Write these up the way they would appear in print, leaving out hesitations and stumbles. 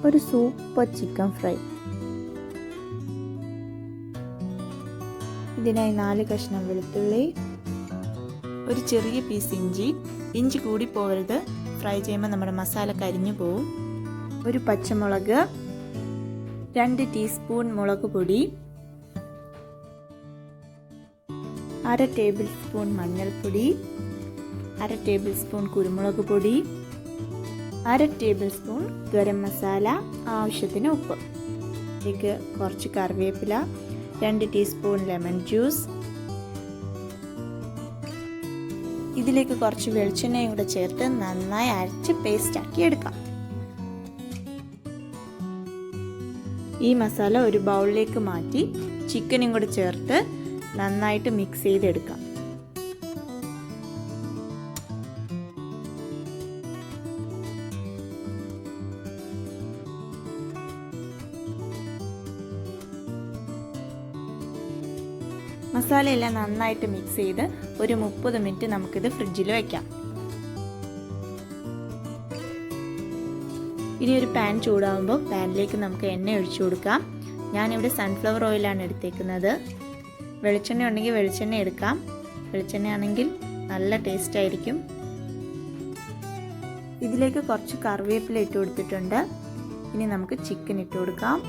ഒരു super chicken fry. ഇതിനായി 4 കഷ്ണം വെളുത്തുള്ളി, ഒരു ചെറിയ പീസ് ഇഞ്ചി കൂടി പോകരുത്, ഫ്രൈ ചെയ്യുമ്പോൾ നമ്മുടെ മസാല കരിഞ്ഞു പോവും. ഒരു പച്ചമുളക്, 2 ടീസ്പൂൺ മുളക് പൊടി, 1/2 ടേബിൾ സ്പൂൺ മഞ്ഞൾപ്പൊടി, 1/2 ടേബിൾ സ്പൂൺ കുരുമുളക് പൊടി, 1/2 ടേബിൾ സ്പൂൺ ഗരം മസാല, ആവശ്യത്തിന് ഉപ്പ്. ഇതിലേക്ക് കുറച്ച് കറിവേപ്പില, 2 ടീസ്പൂൺ ലെമൺ ജ്യൂസ്. ഇതിലേക്ക് കുറച്ച് വെളിച്ചെണ്ണയും കൂടെ ചേർത്ത് നന്നായി അരച്ച് പേസ്റ്റ് ആക്കി എടുക്കാം. ഈ മസാല ഒരു ബൗളിലേക്ക് മാറ്റി ചിക്കനും കൂടെ ചേർത്ത് നന്നായിട്ട് മിക്സ് ചെയ്തെടുക്കാം. മസാലയെല്ലാം നന്നായിട്ട് മിക്സ് ചെയ്ത് ഒരു 30 മിനിറ്റ് നമുക്കിത് ഫ്രിഡ്ജിൽ വയ്ക്കാം. ഇനി ഒരു പാൻ ചൂടാകുമ്പോൾ പാനിലേക്ക് നമുക്ക് എണ്ണ ഒഴിച്ചു കൊടുക്കാം. ഞാനിവിടെ സൺഫ്ലവർ ഓയിലാണ് എടുത്തേക്കുന്നത്. വെളിച്ചെണ്ണ ഉണ്ടെങ്കിൽ വെളിച്ചെണ്ണ എടുക്കാം. വെളിച്ചെണ്ണ ആണെങ്കിൽ നല്ല ടേസ്റ്റ് ആയിരിക്കും. ഇതിലേക്ക് കുറച്ച് കറിവേപ്പില ഇട്ട് കൊടുത്തിട്ടുണ്ട്. ഇനി നമുക്ക് ചിക്കൻ ഇട്ട് കൊടുക്കാം.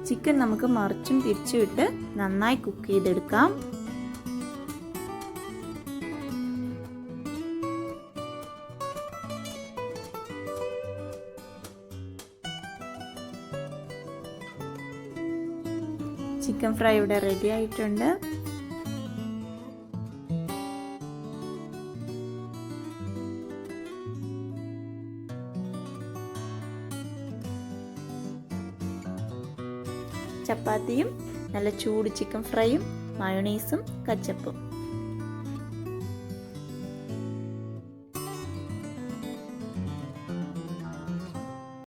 ചിക്കൻ നമുക്ക് മറിച്ചും തിരിച്ചും ഇട്ട് നന്നായി കുക്ക് ചെയ്തെടുക്കാം. ചിക്കൻ ഫ്രൈ ഇവിടെ റെഡി ആയിട്ടുണ്ട്. ചപ്പാത്തിയും നല്ല ചൂട് ചിക്കൻ ഫ്രൈയും മയോണൈസും കച്ചപ്പും.